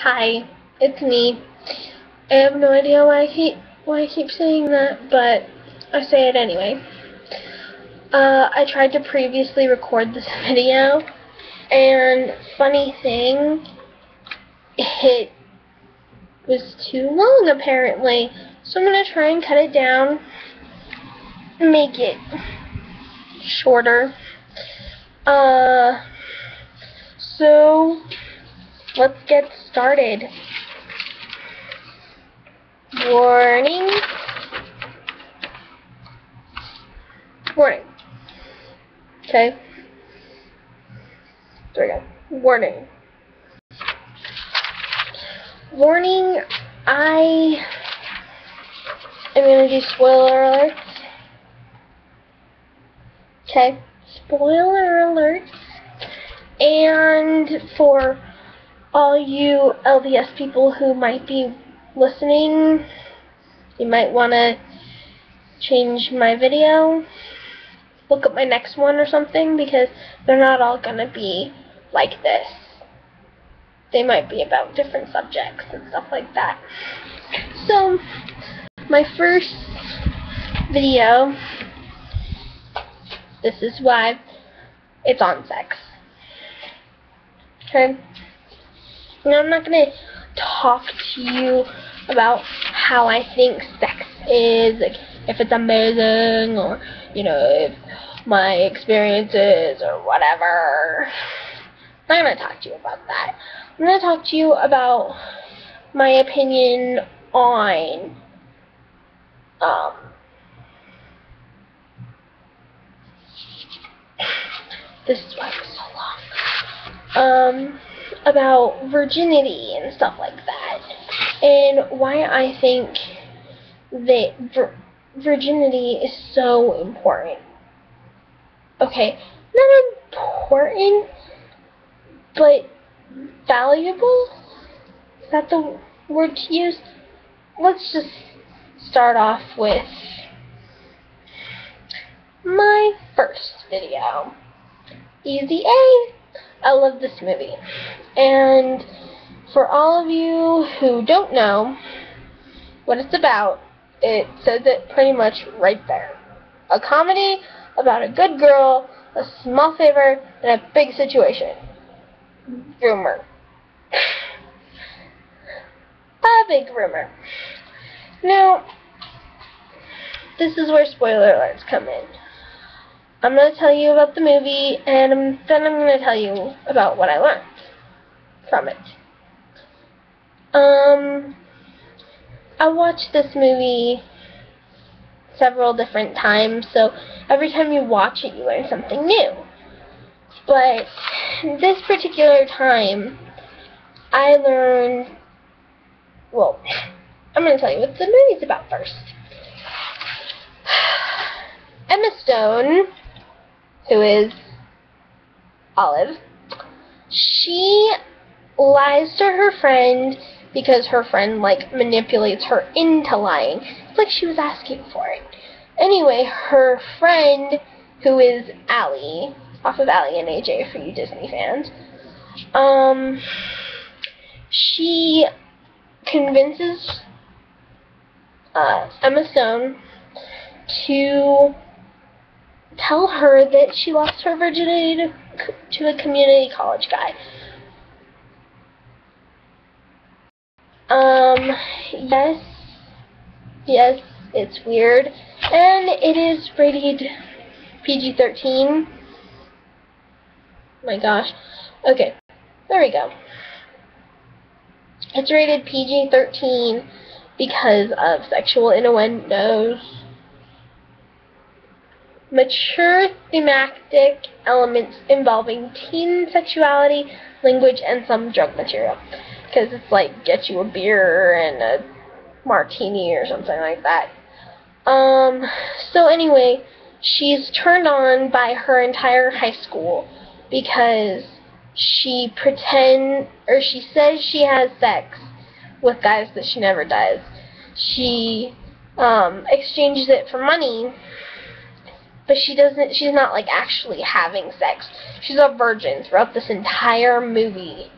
Hi, it's me. I have no idea why I keep saying that, but I say it anyway. I tried to previously record this video, and funny thing, it was too long apparently. So I'm gonna try and cut it down, make it shorter. So let's get started. Warning. Warning. Okay. There we go. Warning. Warning, I am going to do spoiler alerts. Okay. Spoiler alerts. And for all you LDS people who might be listening, you might want to change my video. Look up my next one or something, because they're not all going to be like this. They might be about different subjects and stuff like that. So, my first video, this is why it's on sex. Okay? Now, I'm not going to talk to you about how I think sex is, like if it's amazing, or, you know, if my experiences or whatever. I'm not going to talk to you about that. I'm going to talk to you about my opinion on this is why it was so long. About virginity and stuff like that, and why I think that virginity is so important. Okay, not important, but valuable? Is that the word to use? Let's just start off with my first video. Easy A. I love this movie. And for all of you who don't know what it's about, it says it pretty much right there. A comedy about a good girl, a small favor, and a big situation. Rumor. A big rumor. Now, this is where spoiler alerts come in. I'm going to tell you about the movie, and then I'm going to tell you about what I learned from it. I watched this movie several different times, so every time you watch it, you learn something new. But this particular time, I learned, well, I'm going to tell you what the movie's about first. Emma Stone, who is Olive, she lies to her friend because her friend, like, manipulates her into lying. It's like she was asking for it. Anyway, her friend, who is Allie, off of Allie and AJ for you Disney fans, she convinces Emma Stone to tell her that she lost her virginity to a community college guy. Yes, it's weird, and it is rated PG-13. My gosh. Okay, there we go. It's rated PG-13 because of sexual innuendos, mature thematic elements involving teen sexuality, language, and some drug material. Because it's like, get you a beer and a martini or something like that. So anyway, she's turned on by her entire high school because she says she has sex with guys that she never does. She exchanges it for money, but she's not like actually having sex. She's a virgin throughout this entire movie.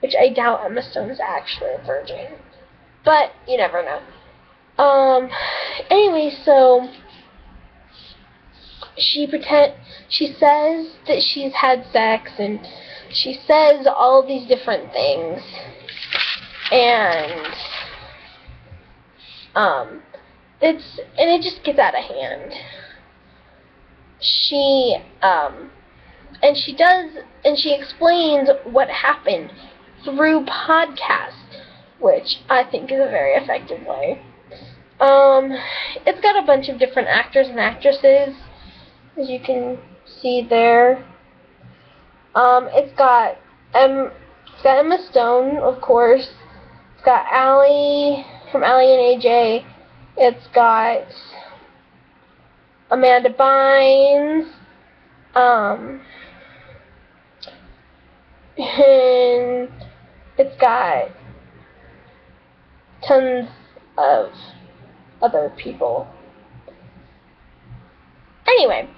which I doubt Emma Stone is actually a virgin. But you never know. Anyway, so she says that she's had sex, and she says all of these different things, and it just gets out of hand. She explains what happened through podcast, which I think is a very effective way. It's got a bunch of different actors and actresses, as you can see there. It's got Emma Stone, of course. It's got Allie from Allie and AJ. It's got Amanda Bynes. And it's got tons of other people. Anyway,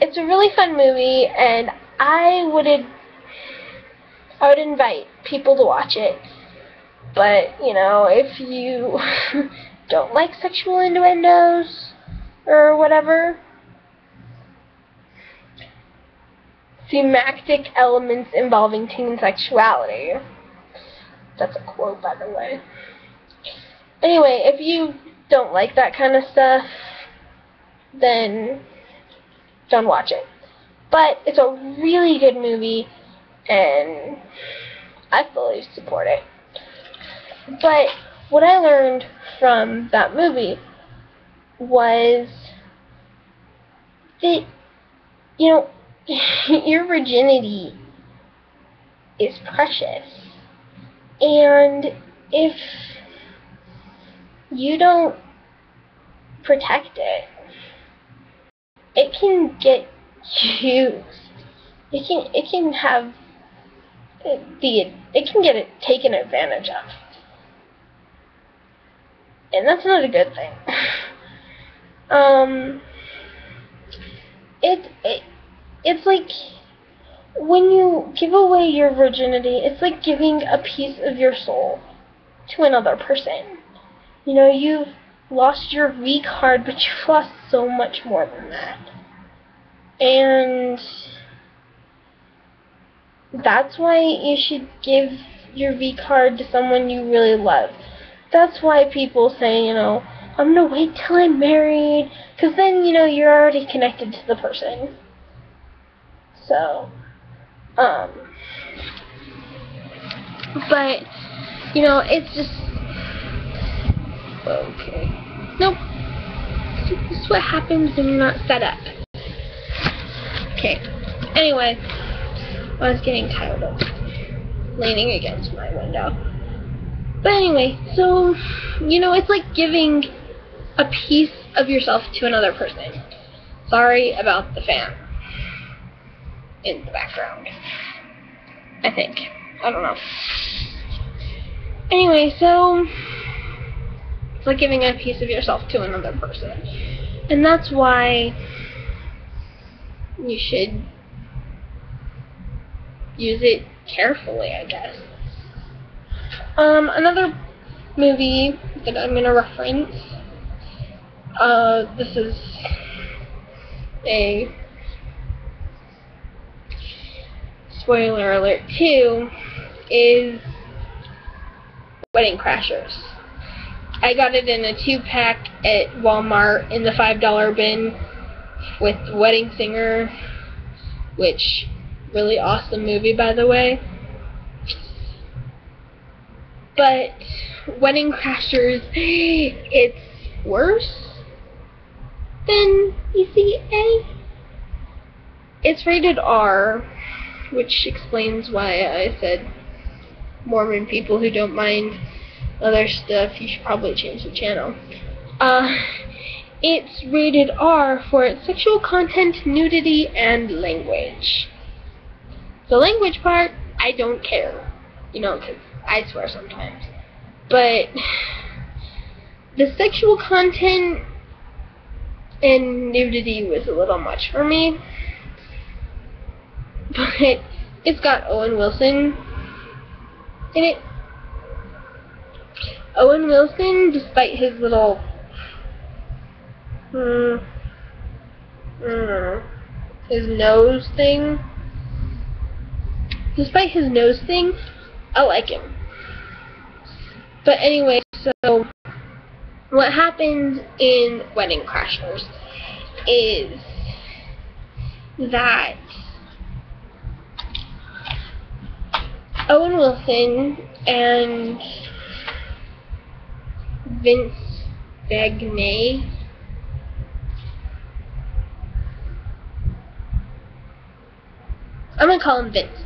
it's a really fun movie, and I would invite people to watch it. But, you know, if you don't like sexual innuendos or whatever, thematic elements involving teen sexuality. That's a quote, by the way. Anyway, if you don't like that kind of stuff, then don't watch it. But it's a really good movie, and I fully support it. But what I learned from that movie was that, you know, your virginity is precious, and if you don't protect it, it can get used. It can get it taken advantage of, and that's not a good thing. It's like when you give away your virginity, it's like giving a piece of your soul to another person. You know, you've lost your V card, but you've lost so much more than that. And that's why you should give your V card to someone you really love. That's why people say, you know, I'm gonna wait till I'm married, because then, you know, you're already connected to the person. So, but, you know, it's just, okay, nope, this is what happens when you're not set up. Okay, anyway, I was getting tired of leaning against my window. But anyway, so, you know, it's like giving a piece of yourself to another person. Sorry about the fan in the background, I think. I don't know. Anyway, so it's like giving a piece of yourself to another person. And that's why you should use it carefully, I guess. Another movie that I'm going to reference, this is a spoiler alert too, is Wedding Crashers. I got it in a 2-pack at Walmart in the $5 bin with Wedding Singer, which, really awesome movie, by the way. But Wedding Crashers, it's worse than ECA. It's rated R, which explains why I said Mormon people who don't mind other stuff, you should probably change the channel. It's rated R for its sexual content, nudity, and language. The language part, I don't care, you know, because I swear sometimes. But the sexual content and nudity was a little much for me. But it's got Owen Wilson, in it. Owen Wilson, despite his little his nose thing, I like him. But anyway, so what happens in Wedding Crashers is that Owen Wilson and Vince Vaughn, I'm gonna call him Vince.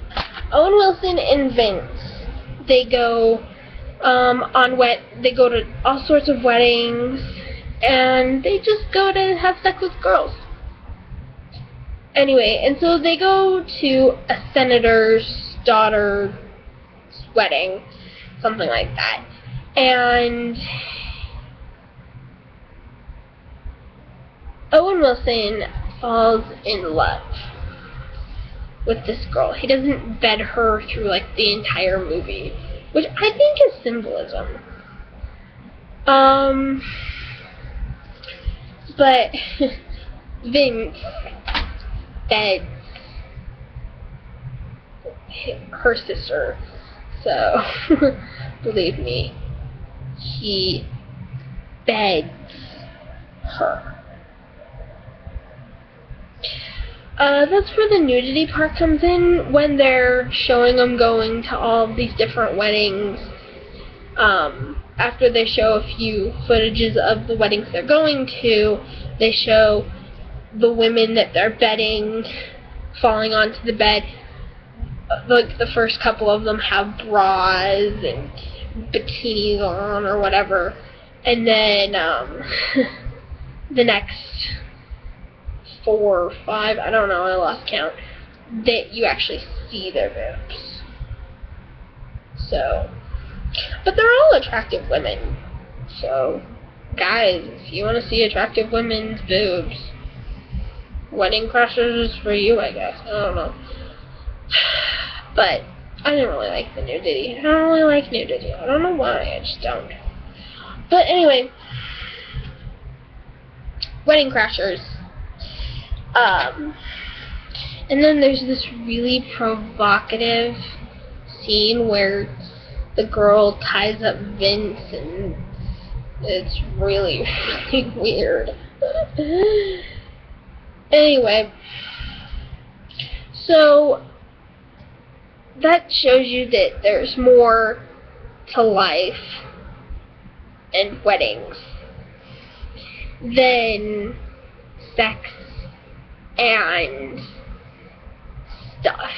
Owen Wilson and Vince, they go they go to all sorts of weddings, and they just go to have sex with girls. Anyway, and so they go to a senator's daughter's wedding, something like that, and Owen Wilson falls in love with this girl. He doesn't bed her through like the entire movie, which I think is symbolism. But Vince beds her sister, so believe me, he beds her. That's where the nudity part comes in, when they're showing them going to all of these different weddings. After they show a few footages of the weddings they're going to, they show the women that they're bedding falling onto the bed. Like, the first couple of them have bras and bikinis on or whatever, and then the next 4 or 5, I don't know, I lost count, that you actually see their boobs. So, but they're all attractive women. So, guys, if you want to see attractive women's boobs, Wedding Crashers is for you, I guess. I don't know. But I didn't really like the nudity. I don't really like nudity. I don't know why, I just don't. But anyway, Wedding Crashers. And then there's this really provocative scene where the girl ties up Vince, and it's really, really weird. Anyway, so that shows you that there's more to life and weddings than sex and stuff.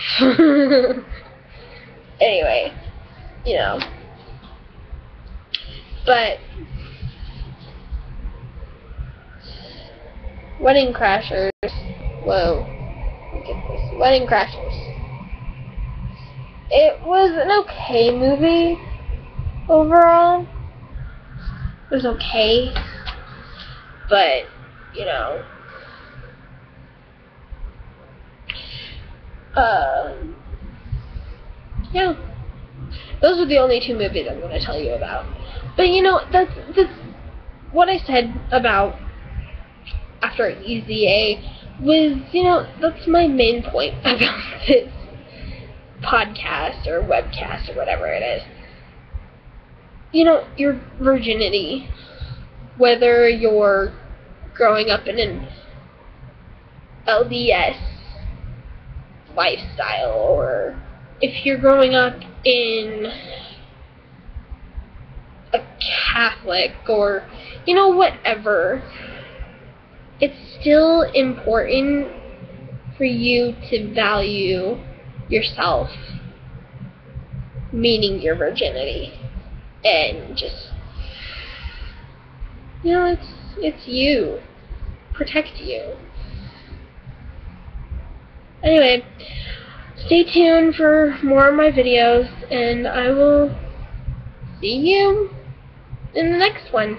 Anyway, you know. But Wedding Crashers. Whoa. Look at this. Wedding Crashers. It was an okay movie overall. It was okay. But, you know. Yeah. Those are the only 2 movies I'm going to tell you about. But, you know, that's what I said about After Easy A was, you know, that's my main point about this podcast or webcast or whatever it is. You know, your virginity, whether you're growing up in an LDS lifestyle, or if you're growing up in a Catholic, or, you know, whatever, it's still important for you to value yourself, meaning your virginity, and just, you know, it's you. Protect you. Anyway, stay tuned for more of my videos, and I will see you in the next one.